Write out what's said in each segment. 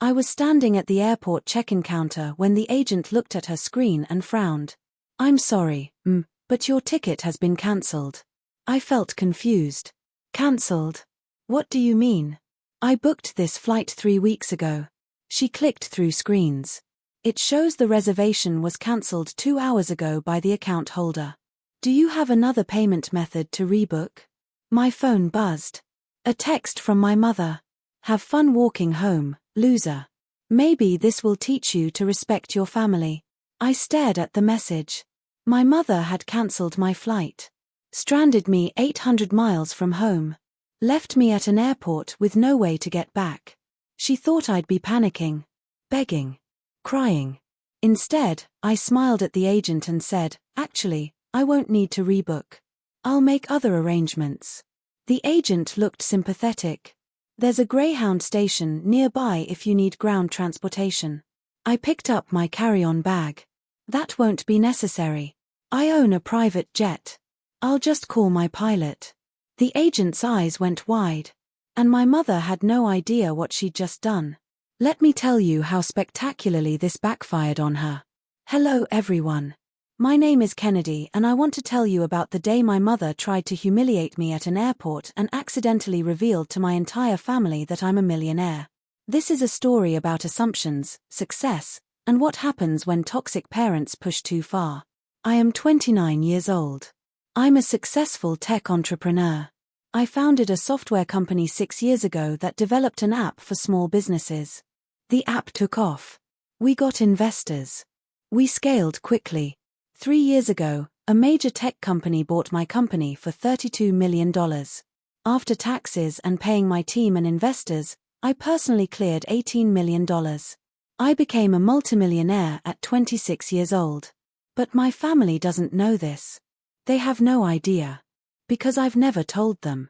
I was standing at the airport check-in counter when the agent looked at her screen and frowned. "I'm sorry, but your ticket has been cancelled." I felt confused. "Cancelled? What do you mean? I booked this flight 3 weeks ago." She clicked through screens. "It shows the reservation was cancelled 2 hours ago by the account holder. Do you have another payment method to rebook?" My phone buzzed. A text from my mother. "Have fun walking home, loser. Maybe this will teach you to respect your family." I stared at the message. My mother had cancelled my flight. Stranded me 800 miles from home. Left me at an airport with no way to get back. She thought I'd be panicking, begging, crying. Instead, I smiled at the agent and said, "Actually, I won't need to rebook. I'll make other arrangements." The agent looked sympathetic. "There's a Greyhound station nearby if you need ground transportation." I picked up my carry-on bag. "That won't be necessary. I own a private jet. I'll just call my pilot." The agent's eyes went wide. And my mother had no idea what she'd just done. Let me tell you how spectacularly this backfired on her. Hello everyone. My name is Kennedy and I want to tell you about the day my mother tried to humiliate me at an airport and accidentally revealed to my entire family that I'm a millionaire. This is a story about assumptions, success, and what happens when toxic parents push too far. I am 29 years old. I'm a successful tech entrepreneur. I founded a software company 6 years ago that developed an app for small businesses. The app took off. We got investors. We scaled quickly. 3 years ago, a major tech company bought my company for $32 million. After taxes and paying my team and investors, I personally cleared $18 million. I became a multimillionaire at 26 years old. But my family doesn't know this. They have no idea. Because I've never told them.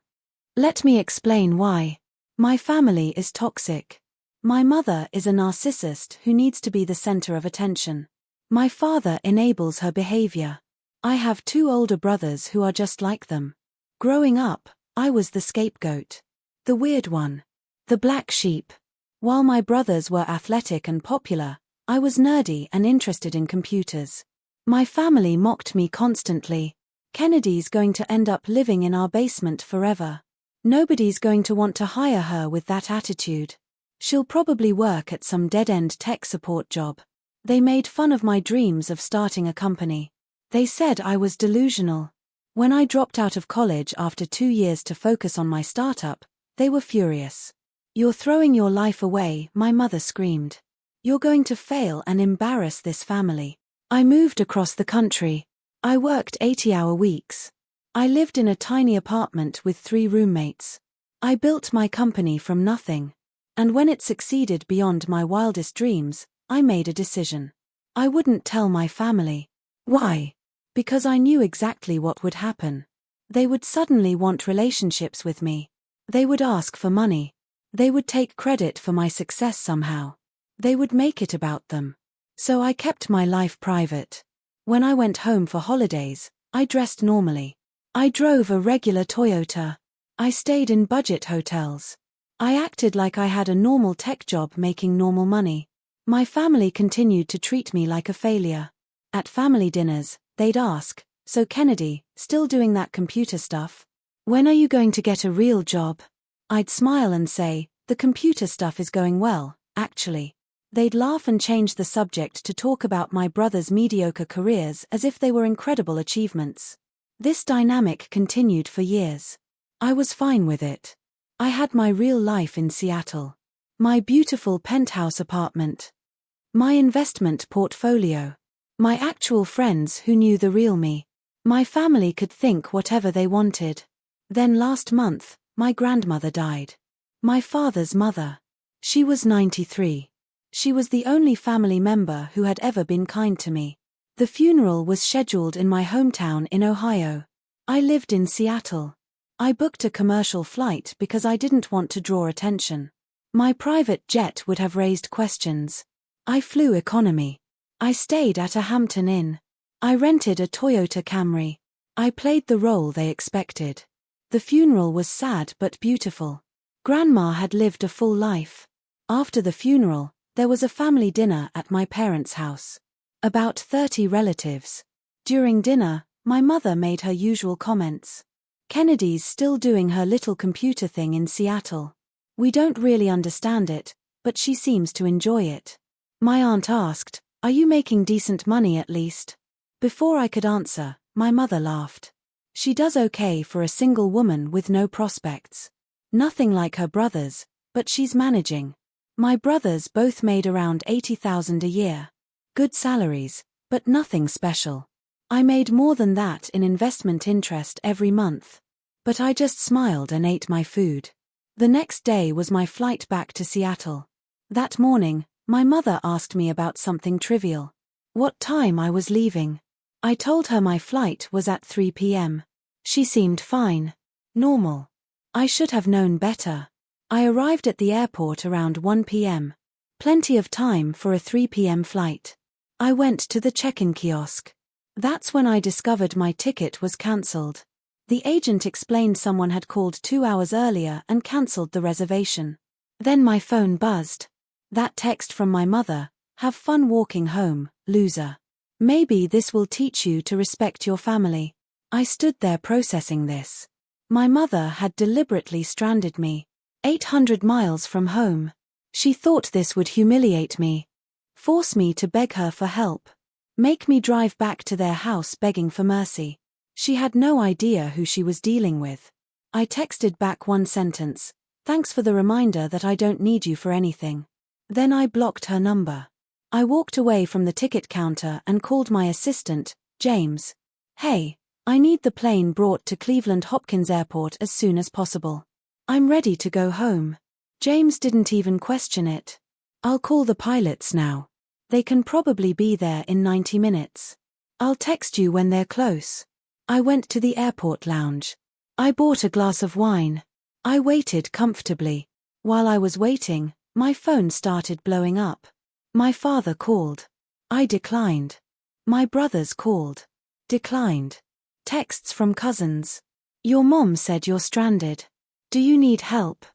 Let me explain why. My family is toxic. My mother is a narcissist who needs to be the center of attention. My father enables her behavior. I have 2 older brothers who are just like them. Growing up, I was the scapegoat. The weird one. The black sheep. While my brothers were athletic and popular, I was nerdy and interested in computers. My family mocked me constantly. "Kennedy's going to end up living in our basement forever. Nobody's going to want to hire her with that attitude. She'll probably work at some dead-end tech support job." They made fun of my dreams of starting a company. They said I was delusional. When I dropped out of college after 2 years to focus on my startup, they were furious. "You're throwing your life away," my mother screamed. "You're going to fail and embarrass this family." I moved across the country. I worked 80-hour weeks. I lived in a tiny apartment with 3 roommates. I built my company from nothing. And when it succeeded beyond my wildest dreams, I made a decision. I wouldn't tell my family. Why? Because I knew exactly what would happen. They would suddenly want relationships with me. They would ask for money. They would take credit for my success somehow. They would make it about them. So I kept my life private. When I went home for holidays, I dressed normally. I drove a regular Toyota. I stayed in budget hotels. I acted like I had a normal tech job making normal money. My family continued to treat me like a failure. At family dinners, they'd ask, "So Kennedy, still doing that computer stuff? When are you going to get a real job?" I'd smile and say, "The computer stuff is going well, actually." They'd laugh and change the subject to talk about my brothers' mediocre careers as if they were incredible achievements. This dynamic continued for years. I was fine with it. I had my real life in Seattle. My beautiful penthouse apartment. My investment portfolio. My actual friends who knew the real me. My family could think whatever they wanted. Then last month, my grandmother died. My father's mother. She was 93. She was the only family member who had ever been kind to me. The funeral was scheduled in my hometown in Ohio. I lived in Seattle. I booked a commercial flight because I didn't want to draw attention. My private jet would have raised questions. I flew economy. I stayed at a Hampton Inn. I rented a Toyota Camry. I played the role they expected. The funeral was sad but beautiful. Grandma had lived a full life. After the funeral, there was a family dinner at my parents' house. About 30 relatives. During dinner, my mother made her usual comments. Kennedy's still doing her little computer thing in Seattle. We don't really understand it, but she seems to enjoy it. My aunt asked, "Are you making decent money at least?" Before I could answer, my mother laughed. She does okay for a single woman with no prospects. Nothing like her brothers, but she's managing. My brothers both made around $80,000 a year. Good salaries, but nothing special. I made more than that in investment interest every month. But I just smiled and ate my food. The next day was my flight back to Seattle. That morning, my mother asked me about something trivial. What time I was leaving. I told her my flight was at 3 p.m. She seemed fine. Normal. I should have known better. I arrived at the airport around 1 p.m. Plenty of time for a 3 p.m. flight. I went to the check-in kiosk. That's when I discovered my ticket was cancelled. The agent explained someone had called 2 hours earlier and cancelled the reservation. Then my phone buzzed. That text from my mother, "Have fun walking home, loser. Maybe this will teach you to respect your family." I stood there processing this. My mother had deliberately stranded me. 800 miles from home. She thought this would humiliate me. Force me to beg her for help. Make me drive back to their house begging for mercy. She had no idea who she was dealing with. I texted back one sentence, "Thanks for the reminder that I don't need you for anything." Then I blocked her number. I walked away from the ticket counter and called my assistant, James. "Hey, I need the plane brought to Cleveland Hopkins Airport as soon as possible. I'm ready to go home." James didn't even question it. "I'll call the pilots now. They can probably be there in 90 minutes. I'll text you when they're close." I went to the airport lounge. I bought a glass of wine. I waited comfortably. While I was waiting, my phone started blowing up. My father called. I declined. My brothers called. Declined. Texts from cousins. "Your mom said you're stranded. Do you need help?"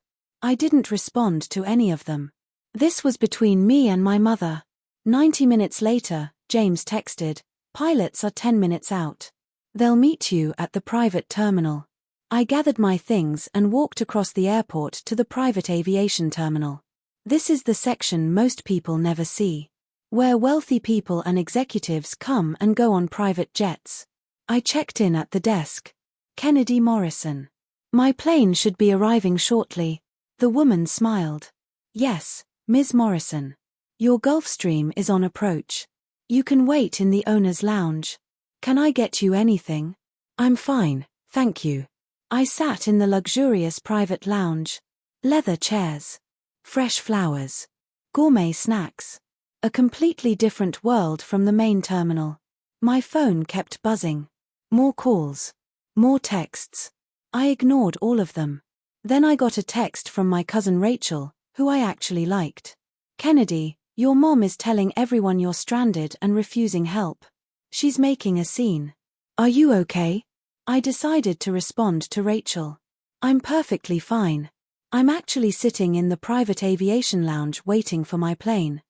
I didn't respond to any of them. This was between me and my mother. 90 minutes later, James texted, "Pilots are 10 minutes out. They'll meet you at the private terminal." I gathered my things and walked across the airport to the private aviation terminal. This is the section most people never see, where wealthy people and executives come and go on private jets. I checked in at the desk. Kennedy Morrison. "My plane should be arriving shortly." The woman smiled. "Yes, Ms. Morrison. Your Gulfstream is on approach. You can wait in the owner's lounge. Can I get you anything?" "I'm fine, thank you." I sat in the luxurious private lounge. Leather chairs. Fresh flowers. Gourmet snacks. A completely different world from the main terminal. My phone kept buzzing. More calls. More texts. I ignored all of them. Then I got a text from my cousin Rachel, who I actually liked. "Kennedy, your mom is telling everyone you're stranded and refusing help. She's making a scene. Are you okay?" I decided to respond to Rachel. "I'm perfectly fine. I'm actually sitting in the private aviation lounge waiting for my plane.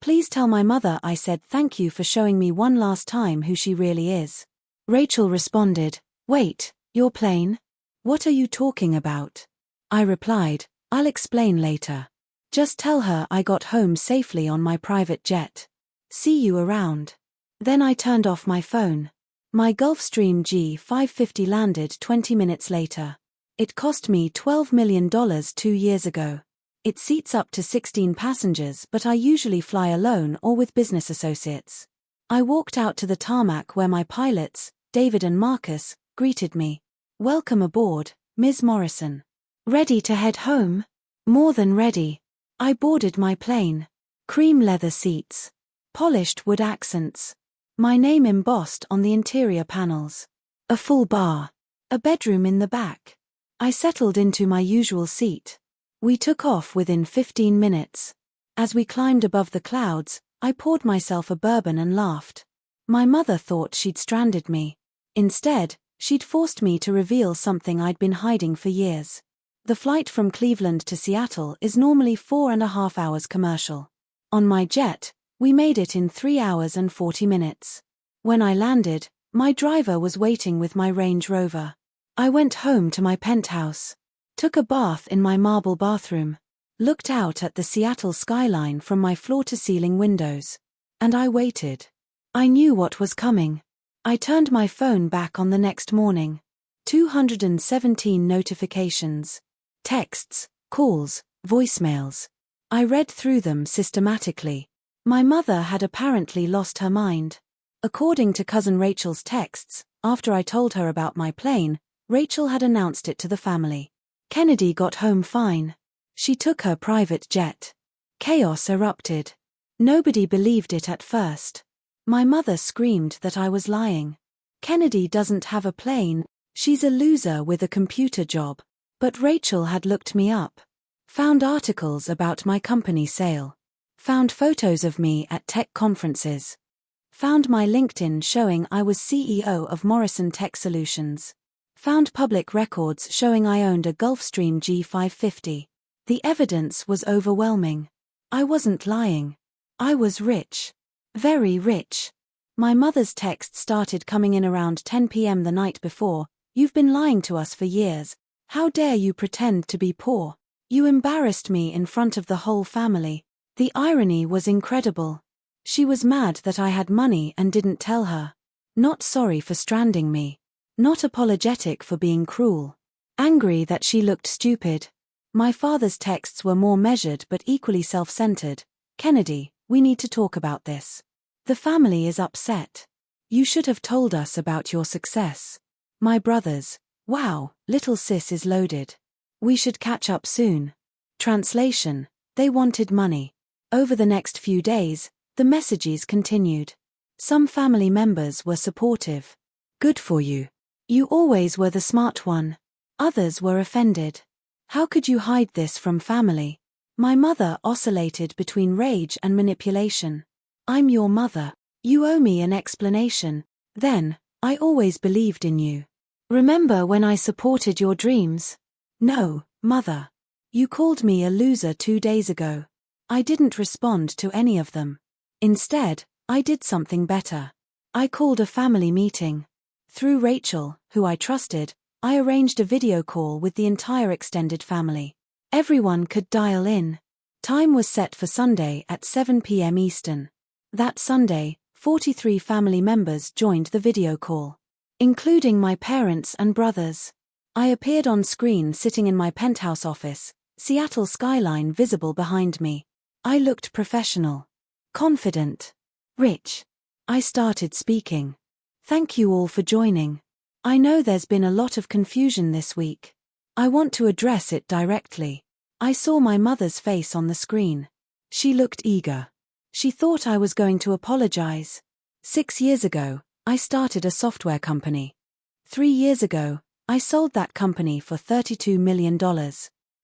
Please tell my mother I said thank you for showing me one last time who she really is." Rachel responded, "Wait, your plane? What are you talking about?" I replied, "I'll explain later. Just tell her I got home safely on my private jet. See you around." Then I turned off my phone. My Gulfstream G550 landed 20 minutes later. It cost me $12 million 2 years ago. It seats up to 16 passengers, but I usually fly alone or with business associates. I walked out to the tarmac where my pilots, David and Marcus, greeted me. "Welcome aboard, Ms. Morrison. Ready to head home?" "More than ready." I boarded my plane. Cream leather seats. Polished wood accents. My name embossed on the interior panels. A full bar. A bedroom in the back. I settled into my usual seat. We took off within 15 minutes. As we climbed above the clouds, I poured myself a bourbon and laughed. My mother thought she'd stranded me. Instead, she'd forced me to reveal something I'd been hiding for years. The flight from Cleveland to Seattle is normally 4.5 hours commercial. On my jet, we made it in 3 hours and 40 minutes. When I landed, my driver was waiting with my Range Rover. I went home to my penthouse, took a bath in my marble bathroom, looked out at the Seattle skyline from my floor-to-ceiling windows, and I waited. I knew what was coming. I turned my phone back on the next morning. 217 notifications. Texts, calls, voicemails. I read through them systematically. My mother had apparently lost her mind. According to cousin Rachel's texts, after I told her about my plane, Rachel had announced it to the family. Kennedy got home fine. She took her private jet. Chaos erupted. Nobody believed it at first. My mother screamed that I was lying. Kennedy doesn't have a plane, she's a loser with a computer job. But Rachel had looked me up. Found articles about my company sale. Found photos of me at tech conferences. Found my LinkedIn showing I was CEO of Morrison Tech Solutions. Found public records showing I owned a Gulfstream G550. The evidence was overwhelming. I wasn't lying. I was rich. Very rich. My mother's text started coming in around 10 p.m. the night before. You've been lying to us for years. How dare you pretend to be poor? You embarrassed me in front of the whole family. The irony was incredible. She was mad that I had money and didn't tell her. Not sorry for stranding me. Not apologetic for being cruel. Angry that she looked stupid. My father's texts were more measured but equally self-centered. Kennedy, we need to talk about this. The family is upset. You should have told us about your success. My brothers, wow, little sis is loaded. We should catch up soon. Translation, they wanted money. Over the next few days, the messages continued. Some family members were supportive. Good for you. You always were the smart one. Others were offended. How could you hide this from family? My mother oscillated between rage and manipulation. I'm your mother. You owe me an explanation. Then, I always believed in you. Remember when I supported your dreams? No, mother. You called me a loser 2 days ago. I didn't respond to any of them. Instead, I did something better. I called a family meeting. Through Rachel, who I trusted, I arranged a video call with the entire extended family. Everyone could dial in. Time was set for Sunday at 7 p.m. Eastern. That Sunday, 43 family members joined the video call, including my parents and brothers. I appeared on screen sitting in my penthouse office, Seattle skyline visible behind me. I looked professional, confident, rich. I started speaking. Thank you all for joining. I know there's been a lot of confusion this week. I want to address it directly. I saw my mother's face on the screen. She looked eager. She thought I was going to apologize. 6 years ago, I started a software company. 3 years ago, I sold that company for $32 million.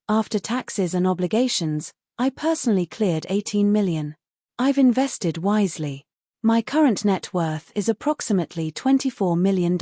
After taxes and obligations, I personally cleared $18 million. I've invested wisely. My current net worth is approximately $24 million.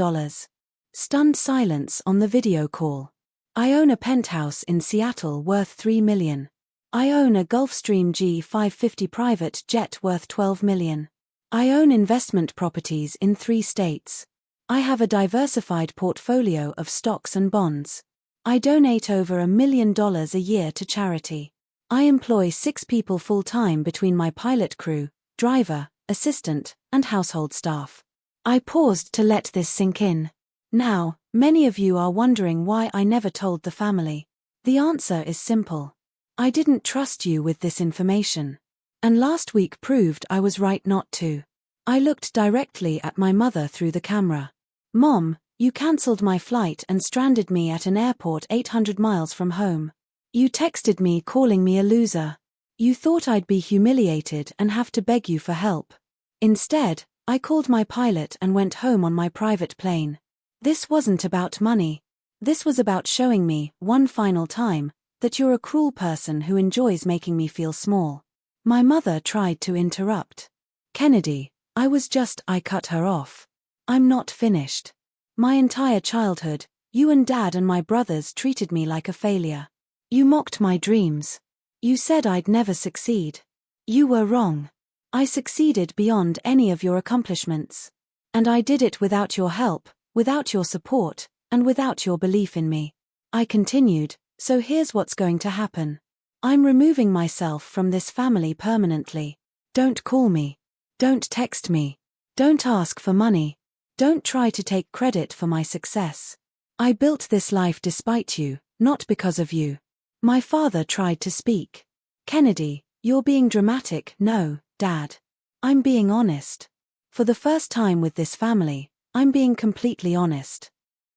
Stunned silence on the video call. I own a penthouse in Seattle worth $3 million. I own a Gulfstream G550 private jet worth $12 million. I own investment properties in 3 states. I have a diversified portfolio of stocks and bonds. I donate over $1 million a year to charity. I employ 6 people full-time between my pilot crew, driver, assistant, and household staff. I paused to let this sink in. Now, many of you are wondering why I never told the family. The answer is simple. I didn't trust you with this information. And last week proved I was right not to. I looked directly at my mother through the camera. Mom, you cancelled my flight and stranded me at an airport 800 miles from home. You texted me calling me a loser. You thought I'd be humiliated and have to beg you for help. Instead, I called my pilot and went home on my private plane. This wasn't about money. This was about showing me, one final time, that you're a cruel person who enjoys making me feel small. My mother tried to interrupt. Kennedy, I cut her off. I'm not finished. My entire childhood, You and Dad and my brothers treated me like a failure. You mocked my dreams. You said I'd never succeed. You were wrong. I succeeded beyond any of your accomplishments. And I did it without your help, without your support, and without your belief in me. I continued, so here's what's going to happen. I'm removing myself from this family permanently. Don't call me. Don't text me. Don't ask for money. Don't try to take credit for my success. I built this life despite you, not because of you. My father tried to speak. Kennedy, you're being dramatic. No, Dad. I'm being honest. For the first time with this family, I'm being completely honest.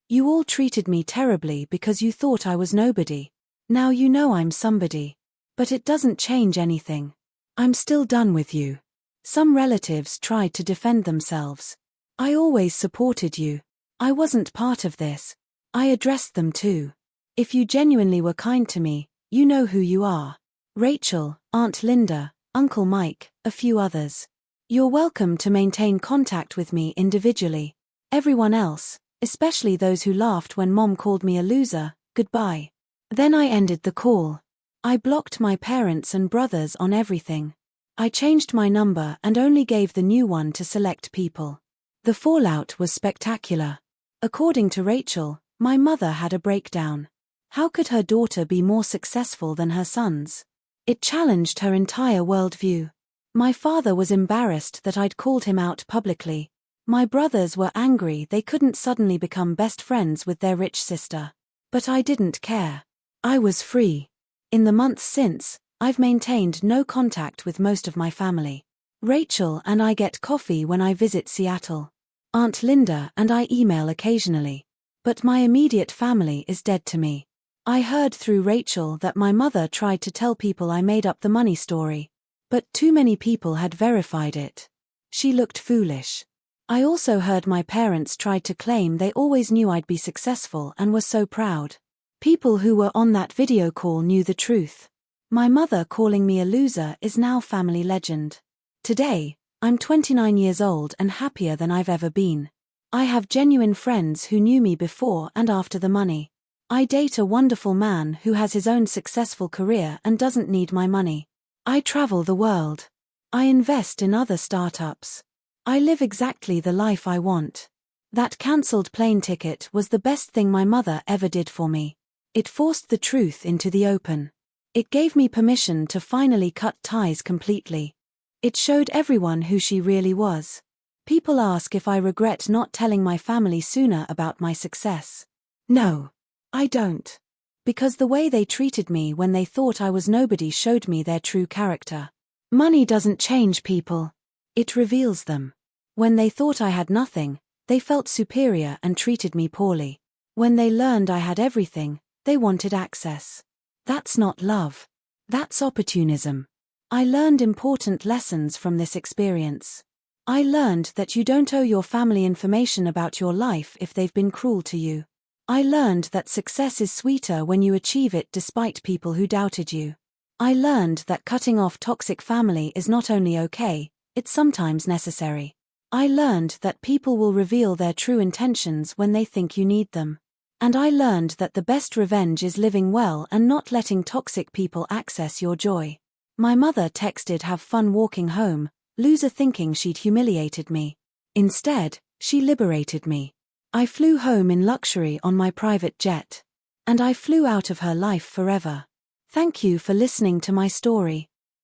You all treated me terribly because you thought I was nobody. Now you know I'm somebody. But it doesn't change anything. I'm still done with you. Some relatives tried to defend themselves. I always supported you. I wasn't part of this. I addressed them too. If you genuinely were kind to me, you know who you are. Rachel, Aunt Linda, Uncle Mike, a few others. You're welcome to maintain contact with me individually. Everyone else, especially those who laughed when Mom called me a loser, goodbye. Then I ended the call. I blocked my parents and brothers on everything. I changed my number and only gave the new one to select people. The fallout was spectacular. According to Rachel, my mother had a breakdown. How could her daughter be more successful than her sons? It challenged her entire worldview. My father was embarrassed that I'd called him out publicly. My brothers were angry they couldn't suddenly become best friends with their rich sister. But I didn't care. I was free. In the months since, I've maintained no contact with most of my family. Rachel and I get coffee when I visit Seattle. Aunt Linda and I email occasionally. But my immediate family is dead to me. I heard through Rachel that my mother tried to tell people I made up the money story. But too many people had verified it. She looked foolish. I also heard my parents tried to claim they always knew I'd be successful and were so proud. People who were on that video call knew the truth. My mother calling me a loser is now family legend. Today, I'm 29 years old and happier than I've ever been. I have genuine friends who knew me before and after the money. I date a wonderful man who has his own successful career and doesn't need my money. I travel the world. I invest in other startups. I live exactly the life I want. That cancelled plane ticket was the best thing my mother ever did for me. It forced the truth into the open. It gave me permission to finally cut ties completely. It showed everyone who she really was. People ask if I regret not telling my family sooner about my success. No, I don't. Because the way they treated me when they thought I was nobody showed me their true character. Money doesn't change people. It reveals them. When they thought I had nothing, they felt superior and treated me poorly. When they learned I had everything, they wanted access. That's not love. That's opportunism. I learned important lessons from this experience. I learned that you don't owe your family information about your life if they've been cruel to you. I learned that success is sweeter when you achieve it despite people who doubted you. I learned that cutting off toxic family is not only okay, it's sometimes necessary. I learned that people will reveal their true intentions when they think you need them. And I learned that the best revenge is living well and not letting toxic people access your joy. My mother texted have fun walking home, loser thinking she'd humiliated me. Instead, she liberated me. I flew home in luxury on my private jet. And I flew out of her life forever. Thank you for listening to my story.